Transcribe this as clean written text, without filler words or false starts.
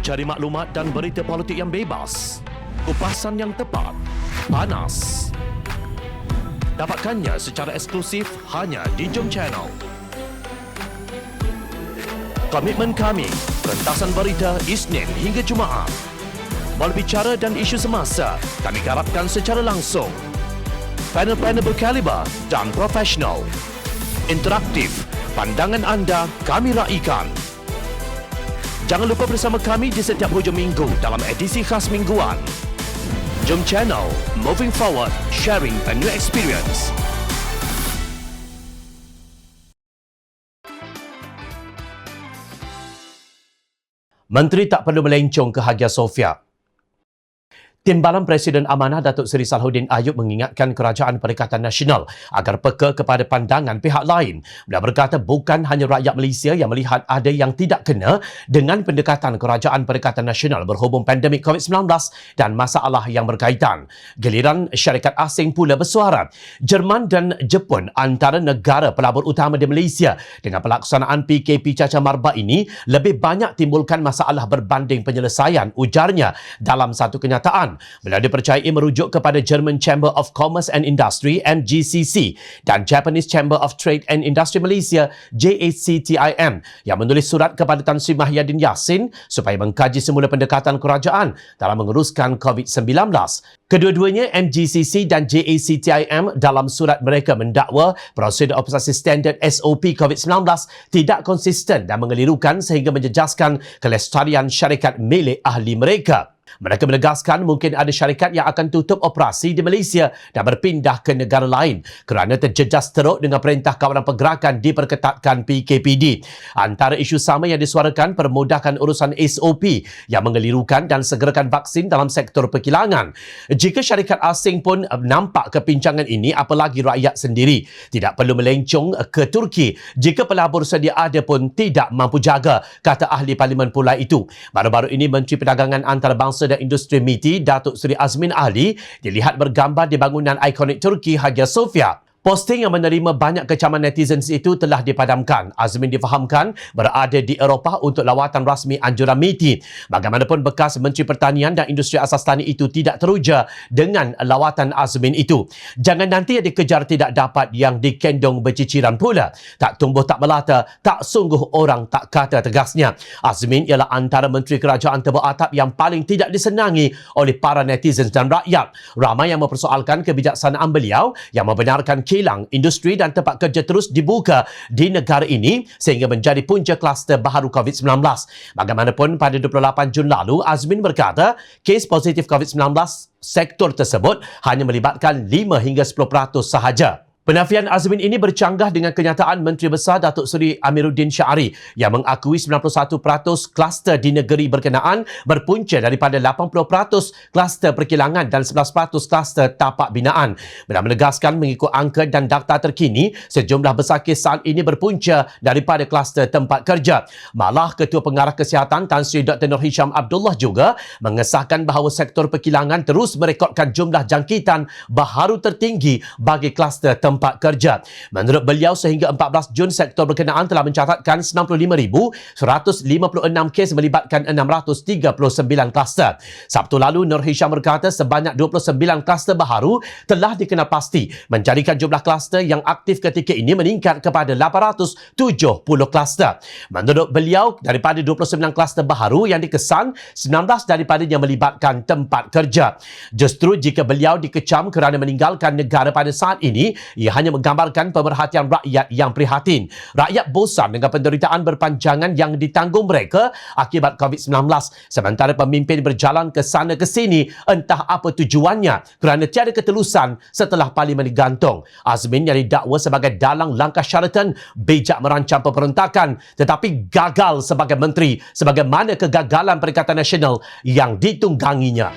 Cari maklumat dan berita politik yang bebas, kupasan yang tepat, panas. Dapatkannya secara eksklusif hanya di Jom Channel. Komitmen kami, pentasan berita Isnin hingga Jumaat. Berbicara dan isu semasa, kami garapkan secara langsung. Panel-panel berkaliber dan profesional. Interaktif, pandangan anda kami raikan. Jangan lupa bersama kami di setiap hujung minggu dalam edisi khas mingguan. Jom Channel, moving forward, sharing a new experience. Menteri tak perlu melencong ke Hagia Sophia. Timbalan Presiden Amanah Datuk Seri Salahuddin Ayub mengingatkan Kerajaan Perikatan Nasional agar peka kepada pandangan pihak lain. Beliau berkata bukan hanya rakyat Malaysia yang melihat ada yang tidak kena dengan pendekatan Kerajaan Perikatan Nasional berhubung pandemik COVID-19 dan masalah yang berkaitan. Giliran syarikat asing pula bersuara. Jerman dan Jepun antara negara pelabur utama di Malaysia dengan pelaksanaan PKP cacar marbak ini lebih banyak timbulkan masalah berbanding penyelesaian, ujarnya dalam satu kenyataan. Beliau dipercayai merujuk kepada German Chamber of Commerce and Industry MGCC dan Japanese Chamber of Trade and Industry Malaysia JACTIM yang menulis surat kepada Tan Sri Mahyadin Yassin supaya mengkaji semula pendekatan kerajaan dalam menguruskan COVID-19. Kedua-duanya MGCC dan JACTIM dalam surat mereka mendakwa prosedur operasi standard SOP COVID-19 tidak konsisten dan mengelirukan sehingga menjejaskan kelestarian syarikat milik ahli mereka. Mereka menegaskan mungkin ada syarikat yang akan tutup operasi di Malaysia dan berpindah ke negara lain kerana terjejas teruk dengan perintah kawalan pergerakan diperketatkan PKPD. Antara isu sama yang disuarakan permudahkan urusan SOP yang mengelirukan dan segerakan vaksin dalam sektor perkilangan. Jika syarikat asing pun nampak kepincangan ini, apalagi rakyat sendiri tidak perlu melencong ke Turki jika pelabur sedia ada pun tidak mampu jaga, kata ahli parlimen pula itu. Baru-baru ini Menteri Perdagangan Antarabangsa dan Industri MITI Datuk Seri Azmin Ali dilihat bergambar di bangunan ikonik Turki Hagia Sophia. Posting yang menerima banyak kecaman netizen itu telah dipadamkan. Azmin difahamkan berada di Eropah untuk lawatan rasmi anjuran MITI. Bagaimanapun bekas Menteri Pertanian dan Industri Asas Tani itu tidak teruja dengan lawatan Azmin itu. Jangan nanti yang dikejar tidak dapat yang dikendong berciciran pula. Tak tumbuh tak melata, tak sungguh orang tak kata, tegasnya. Azmin ialah antara Menteri Kerajaan Teberatap yang paling tidak disenangi oleh para netizen dan rakyat. Ramai yang mempersoalkan kebijaksanaan beliau yang membenarkan kilang, industri dan tempat kerja terus dibuka di negara ini sehingga menjadi punca kluster baharu COVID-19. Bagaimanapun pada 28 Jun lalu, Azmin berkata kes positif COVID-19 sektor tersebut hanya melibatkan 5 hingga 10% sahaja. Penafian Azmin ini bercanggah dengan kenyataan Menteri Besar Datuk Seri Amiruddin Syari yang mengakui 91% kluster di negeri berkenaan berpunca daripada 80% kluster perkilangan dan 11% kluster tapak binaan. Beliau menegaskan mengikut angka dan data terkini, sejumlah besar kes saat ini berpunca daripada kluster tempat kerja. Malah Ketua Pengarah Kesihatan Tan Sri Dr. Nur Hisham Abdullah juga mengesahkan bahawa sektor perkilangan terus merekodkan jumlah jangkitan baharu tertinggi bagi kluster tempat kerja. Menurut beliau, sehingga 14 Jun sektor berkenaan telah mencatatkan 95,156 kes melibatkan 639 kluster. Sabtu lalu, Nur Hisham berkata sebanyak 29 kluster baharu telah dikenal pasti, menjadikan jumlah kluster yang aktif ketika ini meningkat kepada 870 kluster. Menurut beliau, daripada 29 kluster baharu yang dikesan, 19 daripadanya melibatkan tempat kerja. Justru jika beliau dikecam kerana meninggalkan negara pada saat ini, ia hanya menggambarkan pemerhatian rakyat yang prihatin. Rakyat bosan dengan penderitaan berpanjangan yang ditanggung mereka akibat COVID-19, sementara pemimpin berjalan ke sana ke sini entah apa tujuannya kerana tiada ketelusan setelah parlimen digantung. Azmin yang didakwa sebagai dalang langkah Sheraton bijak merancang pemberontakan tetapi gagal sebagai menteri, sebagaimana kegagalan Perikatan Nasional yang ditungganginya.